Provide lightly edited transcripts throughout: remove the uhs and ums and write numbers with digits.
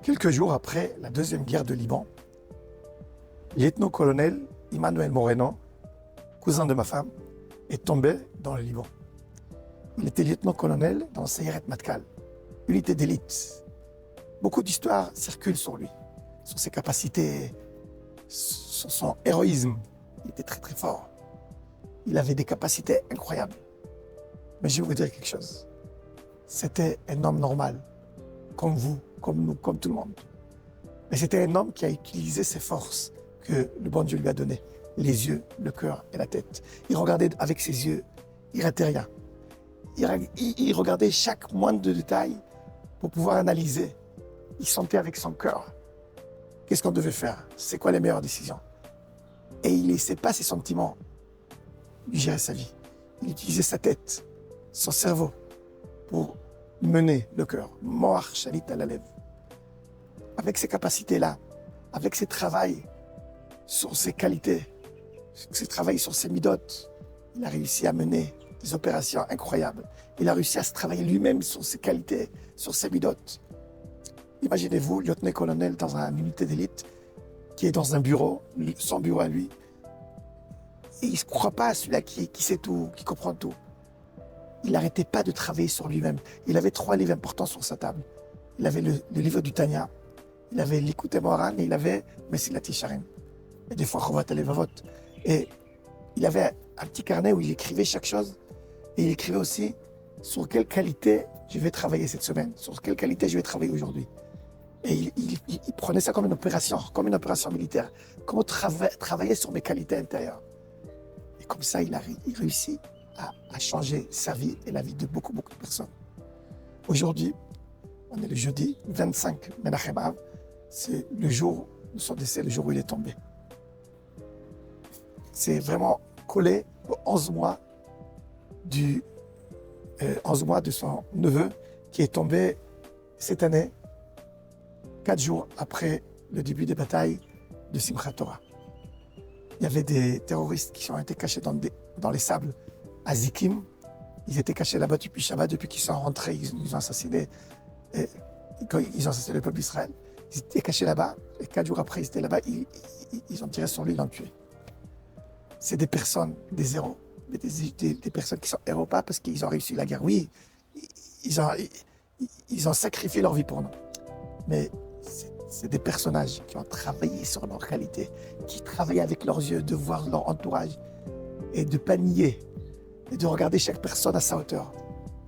Quelques jours après la deuxième guerre de Liban, lieutenant-colonel Emmanuel Moreno, cousin de ma femme, est tombé dans le Liban. Il était lieutenant-colonel dans Sayeret Matkal, unité d'élite. Beaucoup d'histoires circulent sur lui, sur ses capacités, sur son héroïsme. Il était très très fort. Il avait des capacités incroyables. Mais je vais vous dire quelque chose. C'était un homme normal, comme vous, comme nous, comme tout le monde. Mais c'était un homme qui a utilisé ses forces que le bon Dieu lui a données. Les yeux, le cœur et la tête. Il regardait avec ses yeux, il ratait rien. Il regardait chaque moindre de détail pour pouvoir analyser. Il sentait avec son cœur qu'est-ce qu'on devait faire, c'est quoi les meilleures décisions. Et il ne laissait pas ses sentiments lui gérer sa vie. Il utilisait sa tête, son cerveau pour mener le cœur. Moar Shalit à la lèvre. Avec ces capacités-là, avec ses travails sur ses qualités, ses travails sur ses midotes, il a réussi à mener des opérations incroyables. Il a réussi à se travailler lui-même sur ses qualités, sur ses midotes. Imaginez-vous, lieutenant-colonel dans une unité d'élite qui est dans un bureau, son bureau à lui, et il ne se croit pas à celui-là qui sait tout, qui comprend tout. Il n'arrêtait pas de travailler sur lui-même. Il avait 3 livres importants sur sa table. Il avait le livre du Tanya, il avait l'Ikouté Moharan et il avait Mesilat Yesharim. Et des fois, Chovat Alevavot. Et il avait un petit carnet où il écrivait chaque chose. Et il écrivait aussi sur quelle qualité je vais travailler cette semaine, sur quelle qualité je vais travailler aujourd'hui. Et il prenait ça comme une opération militaire. Comment travailler sur mes qualités intérieures. Et comme ça, il réussit à changer sa vie et la vie de beaucoup de personnes. Aujourd'hui, on est le jeudi 25 Menachem Av. C'est le jour de son décès, le jour où il est tombé. C'est vraiment collé aux 11 mois de son neveu qui est tombé cette année, 4 jours après le début des batailles de Simchat Torah. Il y avait des terroristes qui ont été cachés dans les sables à Zikim. Ils étaient cachés là-bas depuis Shabbat, depuis qu'ils sont rentrés, ils ont assassiné le peuple d'Israël. Ils étaient cachés là-bas, et 4 jours après, ils étaient là-bas, ils ont tiré sur lui, ils l'ont tué. C'est des personnes, des héros, des personnes qui sont héros pas parce qu'ils ont réussi la guerre. Oui, ils ont sacrifié leur vie pour nous. Mais c'est des personnages qui ont travaillé sur leur qualité, qui travaillent avec leurs yeux, de voir leur entourage et de pas nier, et de regarder chaque personne à sa hauteur.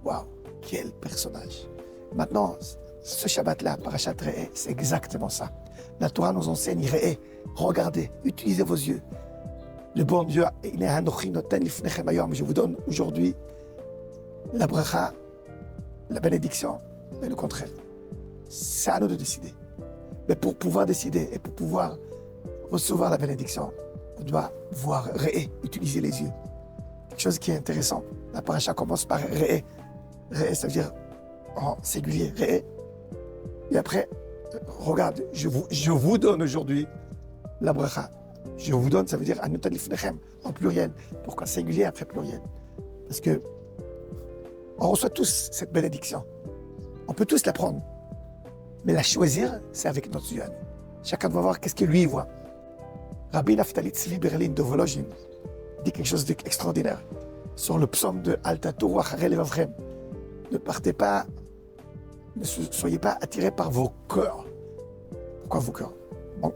Waouh, quel personnage! Maintenant, ce Shabbat-là, Parashat Re'eh, c'est exactement ça. La Torah nous enseigne, Re'eh, regardez, utilisez vos yeux. Le bon Dieu, je vous donne aujourd'hui la bracha, la bénédiction, et le contraire. C'est à nous de décider. Mais pour pouvoir décider et pour pouvoir recevoir la bénédiction, on doit voir Re'eh, utiliser les yeux. Quelque chose qui est intéressant. La paracha commence par Re'eh. Re'eh, ça veut dire en singulier, Re'eh. Et après, regarde, je vous donne aujourd'hui la bracha. Je vous donne, ça veut dire Anutan Lifnechem, en pluriel. Pourquoi singulier après pluriel? Parce que on reçoit tous cette bénédiction. On peut tous la prendre. Mais la choisir, c'est avec notre yeux. Chacun doit voir qu'est-ce que lui voit. Rabbi Naftali Tzvi Berlin de Vologine dit quelque chose d'extraordinaire sur le psaume de Altatou Wacharel Evavrem. Ne partez pas, ne soyez pas attirés par vos cœurs. Pourquoi vos cœurs?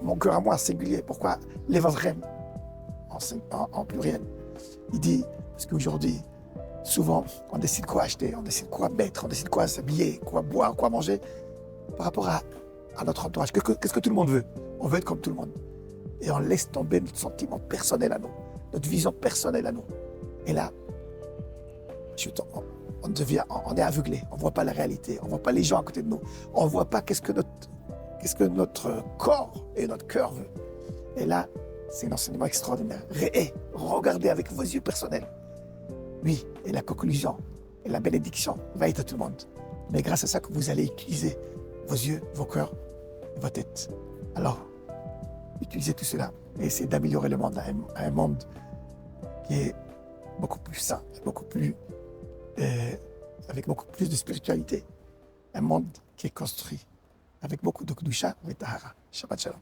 Mon cœur à moi, singulier. Pourquoi l'Evavrem en pluriel? Il dit, parce qu'aujourd'hui, souvent, on décide quoi acheter, on décide quoi mettre, on décide quoi s'habiller, quoi boire, quoi manger, par rapport à notre entourage. Qu'est-ce que tout le monde veut? On veut être comme tout le monde. Et on laisse tomber notre sentiment personnel à nous, notre vision personnelle à nous. Et là, on est aveuglé, on ne voit pas la réalité, on ne voit pas les gens à côté de nous, on ne voit pas qu'est-ce que notre corps et notre cœur veut. Et là, c'est un enseignement extraordinaire. Regardez avec vos yeux personnels. Oui, et la conclusion et la bénédiction va être à tout le monde. Mais grâce à ça que vous allez utiliser vos yeux, vos cœurs et votre tête. Alors, utilisez tout cela et essayez d'améliorer le monde à un monde qui est beaucoup plus sain, avec beaucoup plus de spiritualité. Un monde qui est construit avec beaucoup de Kedusha et Tahara. Shabbat Shalom.